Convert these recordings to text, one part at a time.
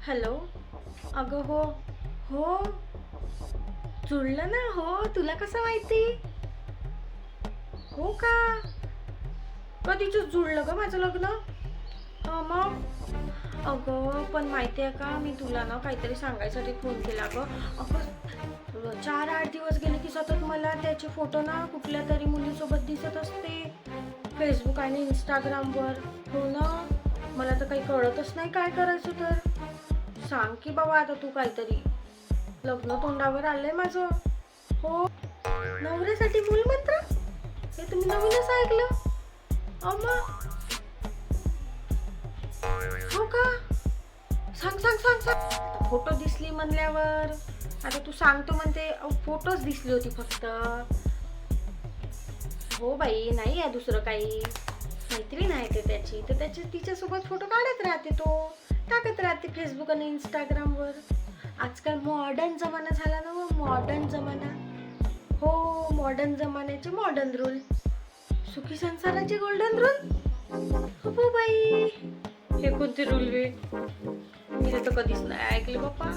Hello. अगं हो. हो, जुळलं ना. हो, तुला कसं माहिती? हो का? कधीच जुळलं ग माझं लग्न. मग अगं पण माहिती आहे का, मी तुला ना काहीतरी सांगायसाठी फोन केला ग. अगं 4-8 दिवस गेले की सतत मला त्याचे फोटो ना कुठल्या तरी मुलीसोबत दिसत असते, फेसबुक आणि इंस्टाग्रामवर. हो ना, मला तर काही कळतच नाही काय करायचं. तर सांग की बाबा आता तू काहीतरी. लग्न तोंडावर आलंय माझं. हो, नवऱ्यासाठी मूलमंत्र? हे तुम्ही नवीनच ऐकलं. अम्मा. हो का? सांग सांग सांग सांग. फोटो दिसली म्हणल्यावर आता तू सांगतो म्हणते. फोटोच दिसली होती फक्त. हो बाई, नाही आहे दुसरं काही. मैत्रीण आहे ते त्याची, तर त्याची तिच्यासोबत फोटो काढत राहते, तो टाकत राहते फेसबुक आणि इंस्टाग्रामवर. आजकाल मॉडर्न जमाना झाला ना, मॉडर्न जमाना. हो, मॉडर्न जमान्याचे मॉडर्न रूल, सुखी संसाराचे गोल्डन रूल. हो बाई, हे कोणते रूल वे? मी तर कधीच नाही ऐकले बाप्पा.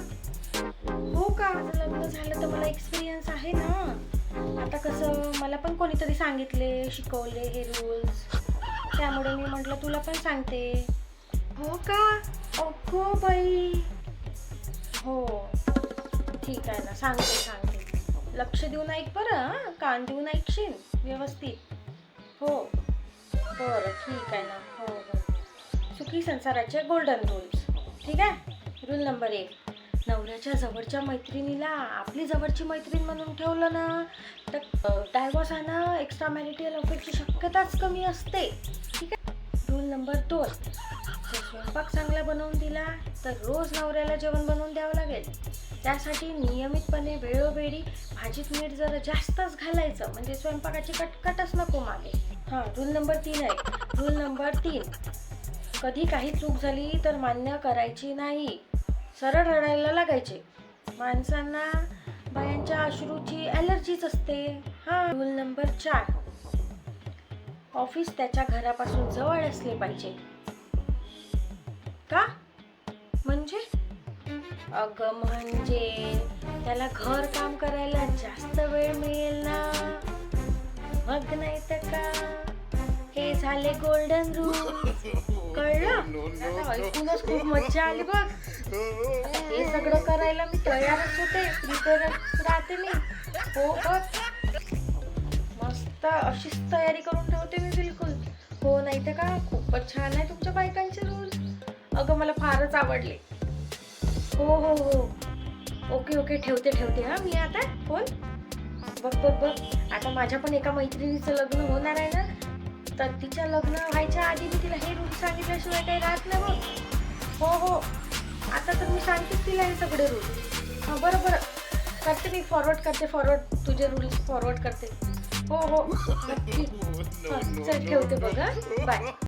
हो का? आता लग्न झालं तर मला एक्सपिरियन्स आहे ना. आता कसं मला पण कोणीतरी सांगितले, शिकवले हे रूल्स, त्यामुळे मी म्हटलं तुला पण सांगते. हो का? अगो बाई. हो, ठीक आहे ना, सांगते सांगते. लक्ष देऊन ऐक बरं. कान देऊन ऐकशील व्यवस्थित. हो, बरं ठीक आहे ना. हो हो. सुखी संसाराचे गोल्डन रूल्स. ठीक आहे. रूल नंबर 1, नवऱ्याच्या जवळच्या मैत्रिणीला आपली जवळची मैत्रीण म्हणून ठेवलं ना, तर डायव्हर्स होणं, एक्स्ट्रा मॅरिटल अफेअरची शक्यताच कमी असते. ठीक आहे. रूल नंबर 2, जर स्वयंपाक चांगला बनवून दिला तर रोज नवऱ्याला जेवण बनवून द्यावं लागेल. त्यासाठी नियमितपणे वेळोवेळी भाजीत मीठ जरा जास्तच घालायचं, म्हणजे स्वयंपाकाची कटकटच नको मागे. हां, रूल नंबर 3 आहे. रूल नंबर 3, कधी काही चूक झाली तर मान्य करायची नाही, सरळ रडायला लागायचे. माणसांना बायांच्या अश्रूची ॲलर्जीच असते. हां. रूल नंबर 4, ऑफिस त्याच्या घरापासून जवळ असले पाहिजे. का? म्हणजे? अगं म्हणजे त्याला घर काम करायला जास्त वेळ मिळेल ना, मग नाही तर का. हे झाले गोल्डन रूल. कळलं? आता ऐकूनच खूप मज्जा आली बघ. आता हे सगळं करायला मी तयारच होते, प्रिपेअर राहते मी. हो बघ, मस्त अशीच तयारी करून ठेवते मी बिलकुल. हो नाही तर का. खूपच छान आहे तुमच्या बायकांचे रूल. अगं मला फारच आवडले. हो हो हो. ओके ओके, ठेवते ठेवते. हां, मी आता फोन. बघ बघ बघ, आता माझ्या पण एका मैत्रिणीचं लग्न होणार आहे ना, तर तिच्या लग्न व्हायच्या आधी मी तिला हे रूल सांगितल्याशिवाय काही राहत नाही बघ. हो हो, आता तर मी सांगतेच तिला हे सगळे रूल. हां बरं बरं, करते मी, फॉरवर्ड तुझे रूल्स फॉरवर्ड करते. हो हो नक्की. हां चल, ठेवते बघ. हां, बाय.